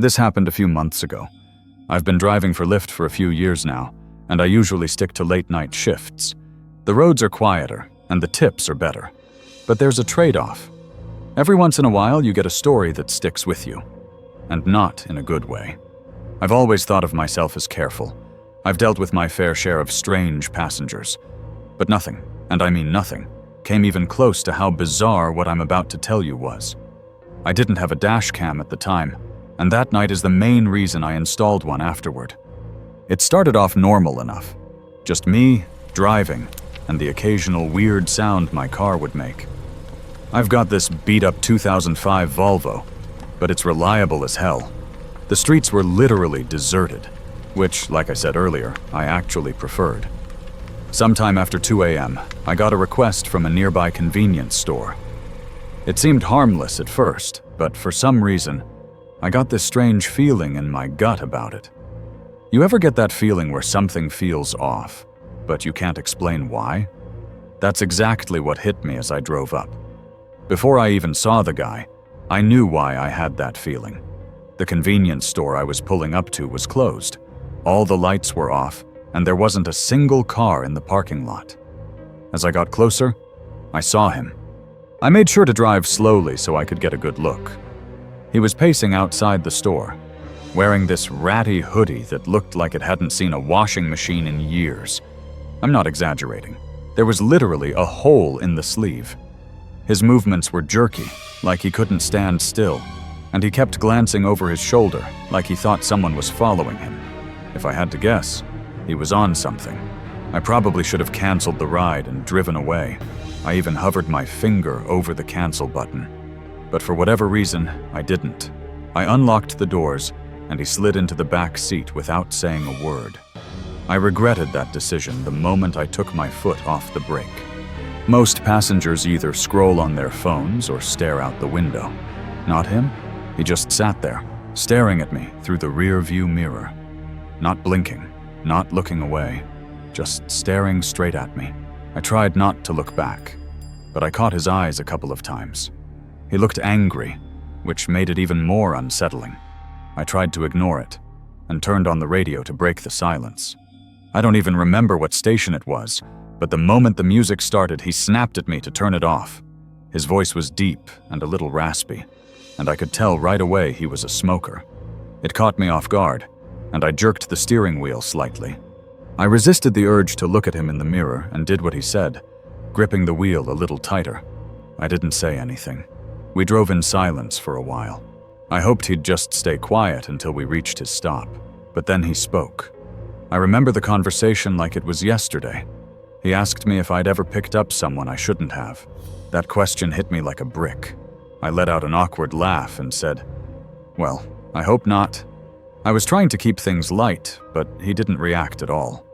This happened a few months ago. I've been driving for Lyft for a few years now, and I usually stick to late-night shifts. The roads are quieter, and the tips are better. But there's a trade-off. Every once in a while, you get a story that sticks with you. And not in a good way. I've always thought of myself as careful. I've dealt with my fair share of strange passengers. But nothing, and I mean nothing, came even close to how bizarre what I'm about to tell you was. I didn't have a dash cam at the time, and that night is the main reason I installed one afterward. It started off normal enough. Just me, driving, and the occasional weird sound my car would make. I've got this beat-up 2005 Volvo, but it's reliable as hell. The streets were literally deserted, which, like I said earlier, I actually preferred. Sometime after 2 a.m., I got a request from a nearby convenience store. It seemed harmless at first, but for some reason, I got this strange feeling in my gut about it. You ever get that feeling where something feels off, but you can't explain why? That's exactly what hit me as I drove up. Before I even saw the guy, I knew why I had that feeling. The convenience store I was pulling up to was closed. All the lights were off, and there wasn't a single car in the parking lot. As I got closer, I saw him. I made sure to drive slowly so I could get a good look. He was pacing outside the store, wearing this ratty hoodie that looked like it hadn't seen a washing machine in years. I'm not exaggerating. There was literally a hole in the sleeve. His movements were jerky, like he couldn't stand still, and he kept glancing over his shoulder, like he thought someone was following him. If I had to guess, he was on something. I probably should have canceled the ride and driven away. I even hovered my finger over the cancel button. But for whatever reason, I didn't. I unlocked the doors, and he slid into the back seat without saying a word. I regretted that decision the moment I took my foot off the brake. Most passengers either scroll on their phones or stare out the window. Not him. He just sat there, staring at me through the rear-view mirror. Not blinking, not looking away, just staring straight at me. I tried not to look back, but I caught his eyes a couple of times. He looked angry, which made it even more unsettling. I tried to ignore it, and turned on the radio to break the silence. I don't even remember what station it was, but the moment the music started, he snapped at me to turn it off. His voice was deep and a little raspy, and I could tell right away he was a smoker. It caught me off guard, and I jerked the steering wheel slightly. I resisted the urge to look at him in the mirror and did what he said, gripping the wheel a little tighter. I didn't say anything. We drove in silence for a while. I hoped he'd just stay quiet until we reached his stop, but then he spoke. I remember the conversation like it was yesterday. He asked me if I'd ever picked up someone I shouldn't have. That question hit me like a brick. I let out an awkward laugh and said, "Well, I hope not." I was trying to keep things light, but he didn't react at all.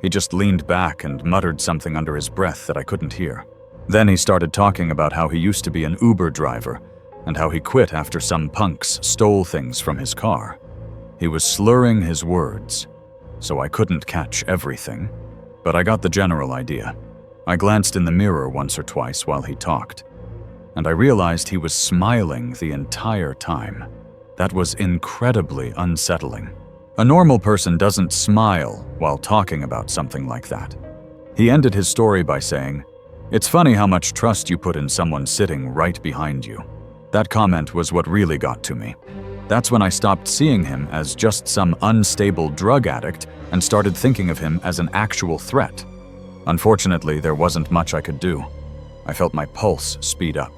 He just leaned back and muttered something under his breath that I couldn't hear. Then he started talking about how he used to be an Uber driver and how he quit after some punks stole things from his car. He was slurring his words, so I couldn't catch everything, but I got the general idea. I glanced in the mirror once or twice while he talked, and I realized he was smiling the entire time. That was incredibly unsettling. A normal person doesn't smile while talking about something like that. He ended his story by saying, "It's funny how much trust you put in someone sitting right behind you." That comment was what really got to me. That's when I stopped seeing him as just some unstable drug addict and started thinking of him as an actual threat. Unfortunately, there wasn't much I could do. I felt my pulse speed up.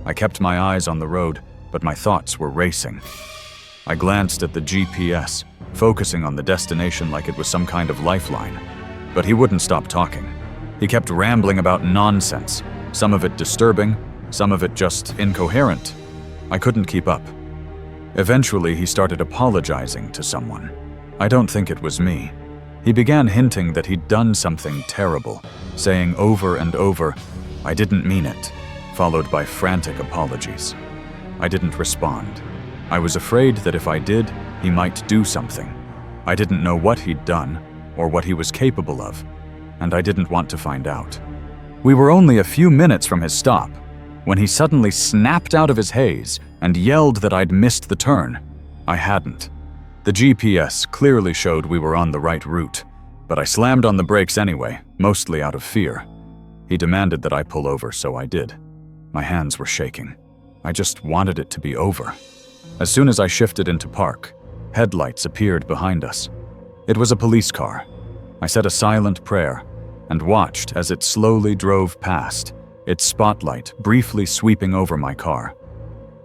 I kept my eyes on the road, but my thoughts were racing. I glanced at the GPS, focusing on the destination like it was some kind of lifeline. But he wouldn't stop talking. He kept rambling about nonsense, some of it disturbing, some of it just incoherent. I couldn't keep up. Eventually, he started apologizing to someone. I don't think it was me. He began hinting that he'd done something terrible, saying over and over, "I didn't mean it," followed by frantic apologies. I didn't respond. I was afraid that if I did, he might do something. I didn't know what he'd done or what he was capable of, and I didn't want to find out. We were only a few minutes from his stop when he suddenly snapped out of his haze and yelled that I'd missed the turn. I hadn't. The GPS clearly showed we were on the right route, but I slammed on the brakes anyway, mostly out of fear. He demanded that I pull over, so I did. My hands were shaking. I just wanted it to be over. As soon as I shifted into park, headlights appeared behind us. It was a police car. I said a silent prayer and watched as it slowly drove past, its spotlight briefly sweeping over my car.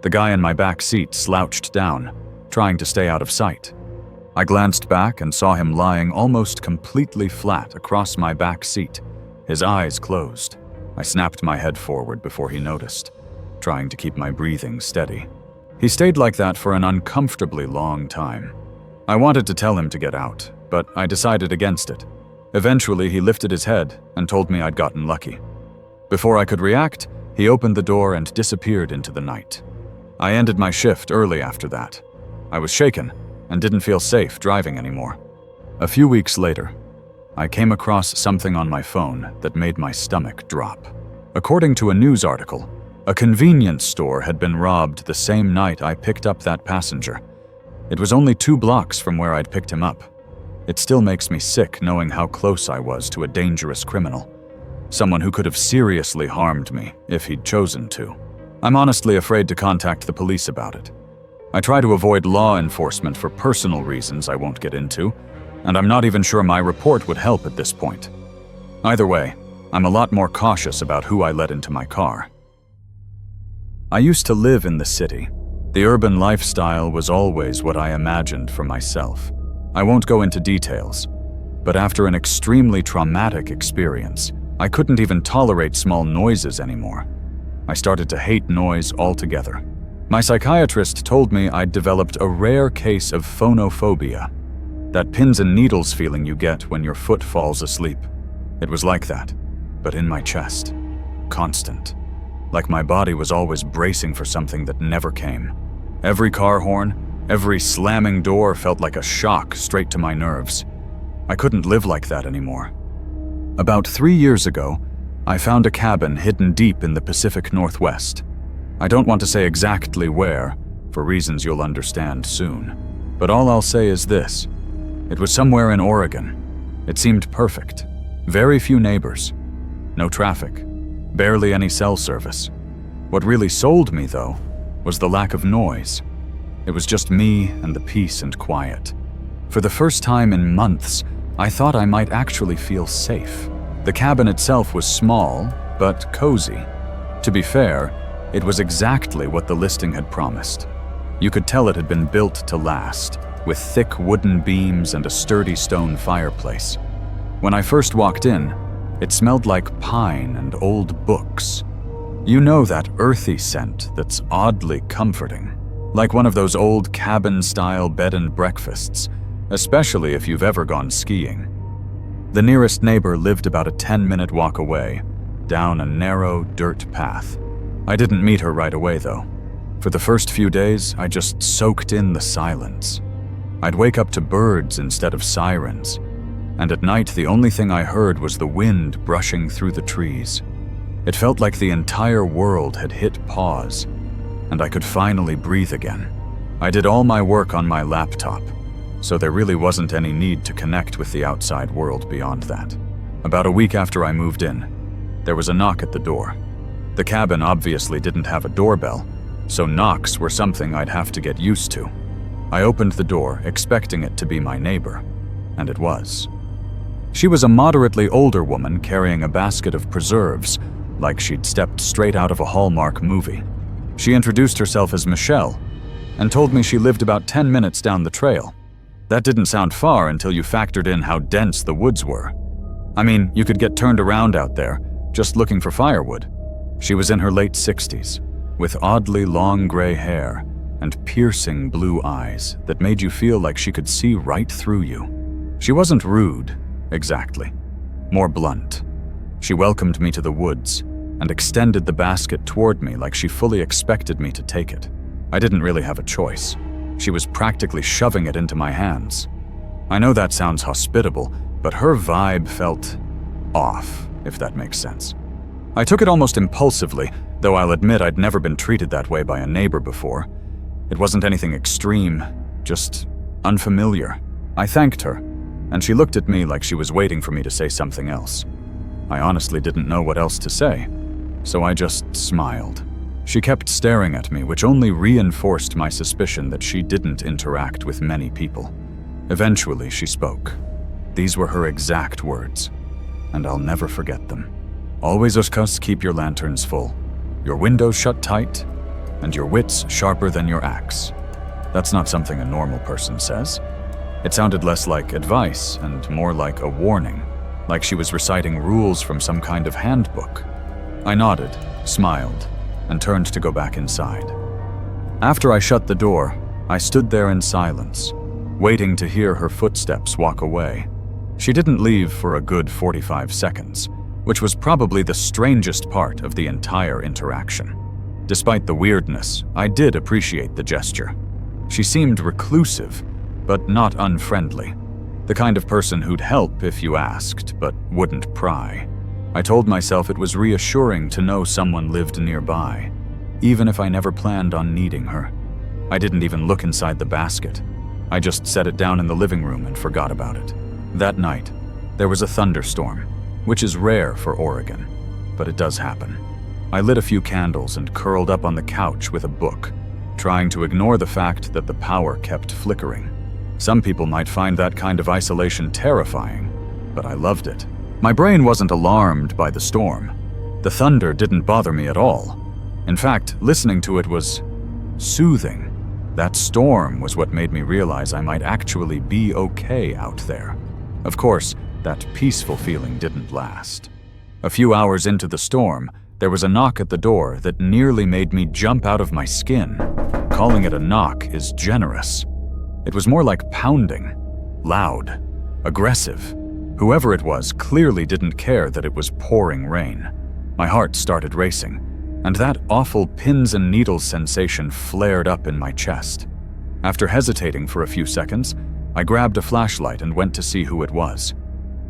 The guy in my back seat slouched down, trying to stay out of sight. I glanced back and saw him lying almost completely flat across my back seat, his eyes closed. I snapped my head forward before he noticed, trying to keep my breathing steady. He stayed like that for an uncomfortably long time. I wanted to tell him to get out, but I decided against it. Eventually, he lifted his head and told me I'd gotten lucky. Before I could react, he opened the door and disappeared into the night. I ended my shift early after that. I was shaken and didn't feel safe driving anymore. A few weeks later, I came across something on my phone that made my stomach drop. According to a news article, a convenience store had been robbed the same night I picked up that passenger. It was only 2 blocks from where I'd picked him up. It still makes me sick knowing how close I was to a dangerous criminal. Someone who could have seriously harmed me if he'd chosen to. I'm honestly afraid to contact the police about it. I try to avoid law enforcement for personal reasons I won't get into, and I'm not even sure my report would help at this point. Either way, I'm a lot more cautious about who I let into my car. I used to live in the city. The urban lifestyle was always what I imagined for myself. I won't go into details, but after an extremely traumatic experience, I couldn't even tolerate small noises anymore. I started to hate noise altogether. My psychiatrist told me I'd developed a rare case of phonophobia, that pins and needles feeling you get when your foot falls asleep. It was like that, but in my chest. Constant. Like my body was always bracing for something that never came. Every car horn, every slamming door felt like a shock straight to my nerves. I couldn't live like that anymore. About 3 years ago, I found a cabin hidden deep in the Pacific Northwest. I don't want to say exactly where, for reasons you'll understand soon. But all I'll say is this. It was somewhere in Oregon. It seemed perfect. Very few neighbors. No traffic. Barely any cell service. What really sold me, though, was the lack of noise. It was just me and the peace and quiet. For the first time in months, I thought I might actually feel safe. The cabin itself was small, but cozy. To be fair, it was exactly what the listing had promised. You could tell it had been built to last, with thick wooden beams and a sturdy stone fireplace. When I first walked in, it smelled like pine and old books. You know that earthy scent that's oddly comforting, like one of those old cabin-style bed and breakfasts, especially if you've ever gone skiing. The nearest neighbor lived about a 10-minute walk away, down a narrow dirt path. I didn't meet her right away, though. For the first few days, I just soaked in the silence. I'd wake up to birds instead of sirens, and at night the only thing I heard was the wind brushing through the trees. It felt like the entire world had hit pause, and I could finally breathe again. I did all my work on my laptop, so there really wasn't any need to connect with the outside world beyond that. About a week after I moved in, there was a knock at the door. The cabin obviously didn't have a doorbell, so knocks were something I'd have to get used to. I opened the door, expecting it to be my neighbor, and it was. She was a moderately older woman carrying a basket of preserves, like she'd stepped straight out of a Hallmark movie. She introduced herself as Michelle, and told me she lived about 10 minutes down the trail. That didn't sound far until you factored in how dense the woods were. I mean, you could get turned around out there, just looking for firewood. She was in her late 60s, with oddly long gray hair and piercing blue eyes that made you feel like she could see right through you. She wasn't rude, exactly. More blunt. She welcomed me to the woods and extended the basket toward me like she fully expected me to take it. I didn't really have a choice. She was practically shoving it into my hands. I know that sounds hospitable, but her vibe felt off, if that makes sense. I took it almost impulsively, though I'll admit I'd never been treated that way by a neighbor before. It wasn't anything extreme, just unfamiliar. I thanked her, and she looked at me like she was waiting for me to say something else. I honestly didn't know what else to say, so I just smiled. She kept staring at me, which only reinforced my suspicion that she didn't interact with many people. Eventually, she spoke. These were her exact words, and I'll never forget them. Always, Uskas, keep your lanterns full, your windows shut tight, and your wits sharper than your axe. That's not something a normal person says. It sounded less like advice and more like a warning, like she was reciting rules from some kind of handbook. I nodded, smiled, and turned to go back inside. After I shut the door, I stood there in silence, waiting to hear her footsteps walk away. She didn't leave for a good 45 seconds, which was probably the strangest part of the entire interaction. Despite the weirdness, I did appreciate the gesture. She seemed reclusive, but not unfriendly. The kind of person who'd help if you asked, but wouldn't pry. I told myself it was reassuring to know someone lived nearby, even if I never planned on needing her. I didn't even look inside the basket. I just set it down in the living room and forgot about it. That night, there was a thunderstorm, which is rare for Oregon, but it does happen. I lit a few candles and curled up on the couch with a book, trying to ignore the fact that the power kept flickering. Some people might find that kind of isolation terrifying, but I loved it. My brain wasn't alarmed by the storm. The thunder didn't bother me at all. In fact, listening to it was soothing. That storm was what made me realize I might actually be okay out there. Of course, that peaceful feeling didn't last. A few hours into the storm, there was a knock at the door that nearly made me jump out of my skin. Calling it a knock is generous. It was more like pounding, loud, aggressive. Whoever it was clearly didn't care that it was pouring rain. My heart started racing, and that awful pins and needles sensation flared up in my chest. After hesitating for a few seconds, I grabbed a flashlight and went to see who it was.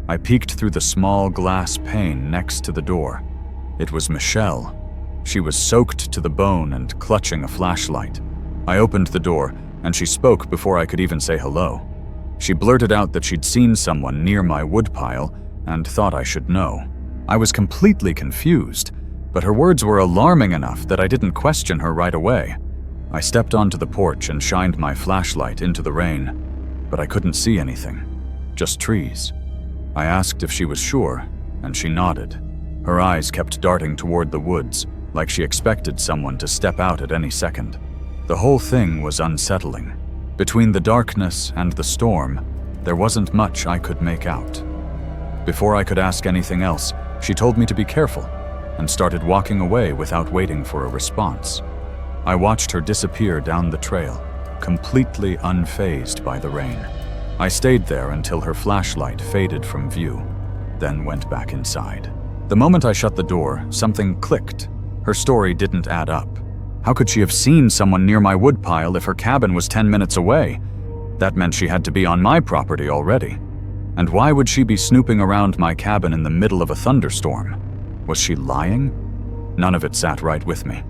I peeked through the small glass pane next to the door. It was Michelle. She was soaked to the bone and clutching a flashlight. I opened the door, and she spoke before I could even say hello. She blurted out that she'd seen someone near my woodpile and thought I should know. I was completely confused, but her words were alarming enough that I didn't question her right away. I stepped onto the porch and shined my flashlight into the rain, but I couldn't see anything, just trees. I asked if she was sure, and she nodded. Her eyes kept darting toward the woods, like she expected someone to step out at any second. The whole thing was unsettling. Between the darkness and the storm, there wasn't much I could make out. Before I could ask anything else, she told me to be careful and started walking away without waiting for a response. I watched her disappear down the trail, completely unfazed by the rain. I stayed there until her flashlight faded from view, then went back inside. The moment I shut the door, something clicked. Her story didn't add up. How could she have seen someone near my woodpile if her cabin was 10 minutes away? That meant she had to be on my property already. And why would she be snooping around my cabin in the middle of a thunderstorm? Was she lying? None of it sat right with me.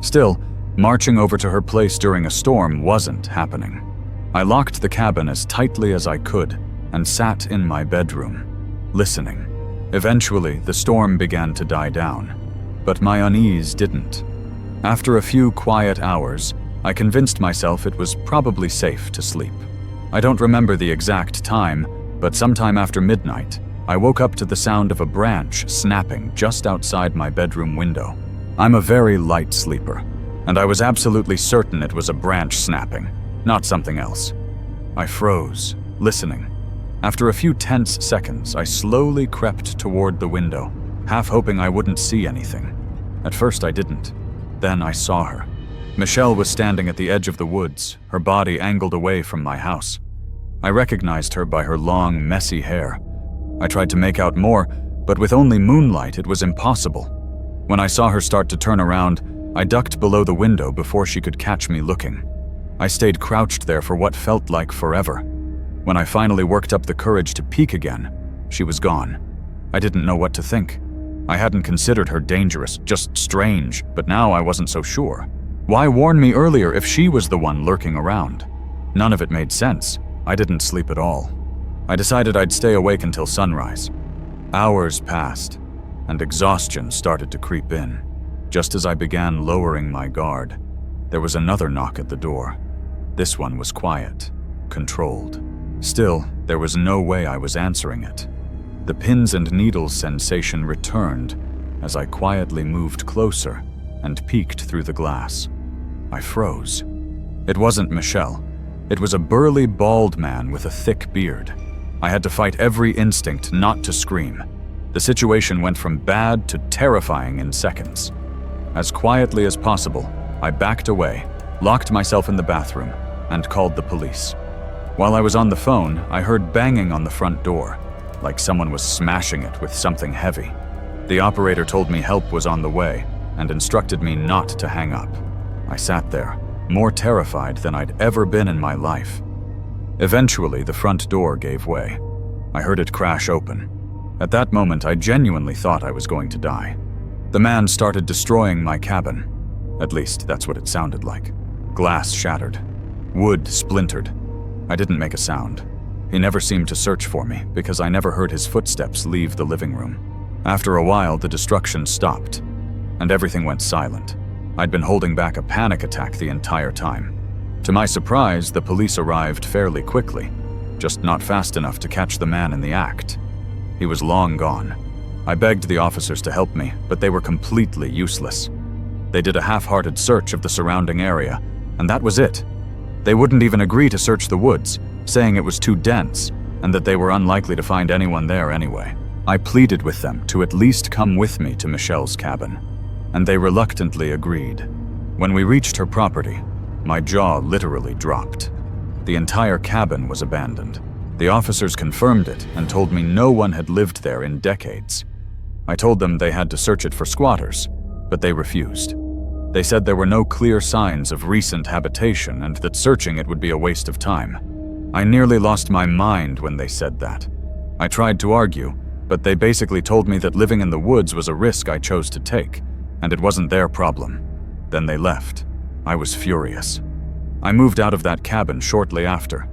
Still, marching over to her place during a storm wasn't happening. I locked the cabin as tightly as I could and sat in my bedroom, listening. Eventually, the storm began to die down, but my unease didn't. After a few quiet hours, I convinced myself it was probably safe to sleep. I don't remember the exact time, but sometime after midnight, I woke up to the sound of a branch snapping just outside my bedroom window. I'm a very light sleeper, and I was absolutely certain it was a branch snapping, not something else. I froze, listening. After a few tense seconds, I slowly crept toward the window, half hoping I wouldn't see anything. At first I didn't. Then I saw her. Michelle was standing at the edge of the woods, her body angled away from my house. I recognized her by her long, messy hair. I tried to make out more, but with only moonlight it was impossible. When I saw her start to turn around, I ducked below the window before she could catch me looking. I stayed crouched there for what felt like forever. When I finally worked up the courage to peek again, she was gone. I didn't know what to think. I hadn't considered her dangerous, just strange, but now I wasn't so sure. Why warn me earlier if she was the one lurking around? None of it made sense. I didn't sleep at all. I decided I'd stay awake until sunrise. Hours passed, and exhaustion started to creep in. Just as I began lowering my guard, there was another knock at the door. This one was quiet, controlled. Still, there was no way I was answering it. The pins and needles sensation returned as I quietly moved closer and peeked through the glass. I froze. It wasn't Michelle. It was a burly, bald man with a thick beard. I had to fight every instinct not to scream. The situation went from bad to terrifying in seconds. As quietly as possible, I backed away, locked myself in the bathroom, and called the police. While I was on the phone, I heard banging on the front door, like someone was smashing it with something heavy. The operator told me help was on the way and instructed me not to hang up. I sat there, more terrified than I'd ever been in my life. Eventually, the front door gave way. I heard it crash open. At that moment, I genuinely thought I was going to die. The man started destroying my cabin. At least, that's what it sounded like. Glass shattered. Wood splintered. I didn't make a sound. He never seemed to search for me because I never heard his footsteps leave the living room. After a while, the destruction stopped, and everything went silent. I'd been holding back a panic attack the entire time. To my surprise, the police arrived fairly quickly, just not fast enough to catch the man in the act. He was long gone. I begged the officers to help me, but they were completely useless. They did a half-hearted search of the surrounding area, and that was it. They wouldn't even agree to search the woods, saying it was too dense and that they were unlikely to find anyone there anyway. I pleaded with them to at least come with me to Michelle's cabin, and they reluctantly agreed. When we reached her property, my jaw literally dropped. The entire cabin was abandoned. The officers confirmed it and told me no one had lived there in decades. I told them they had to search it for squatters, but they refused. They said there were no clear signs of recent habitation and that searching it would be a waste of time. I nearly lost my mind when they said that. I tried to argue, but they basically told me that living in the woods was a risk I chose to take, and it wasn't their problem. Then they left. I was furious. I moved out of that cabin shortly after,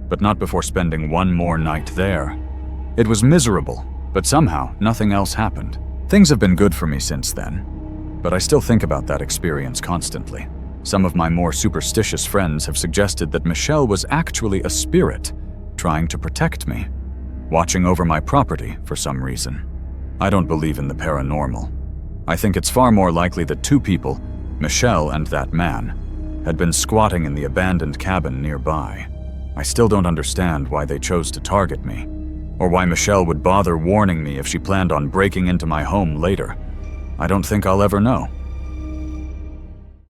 but not before spending one more night there. It was miserable, but somehow nothing else happened. Things have been good for me since then, but I still think about that experience constantly. Some of my more superstitious friends have suggested that Michelle was actually a spirit trying to protect me, watching over my property for some reason. I don't believe in the paranormal. I think it's far more likely that two people, Michelle and that man, had been squatting in the abandoned cabin nearby. I still don't understand why they chose to target me, or why Michelle would bother warning me if she planned on breaking into my home later. I don't think I'll ever know.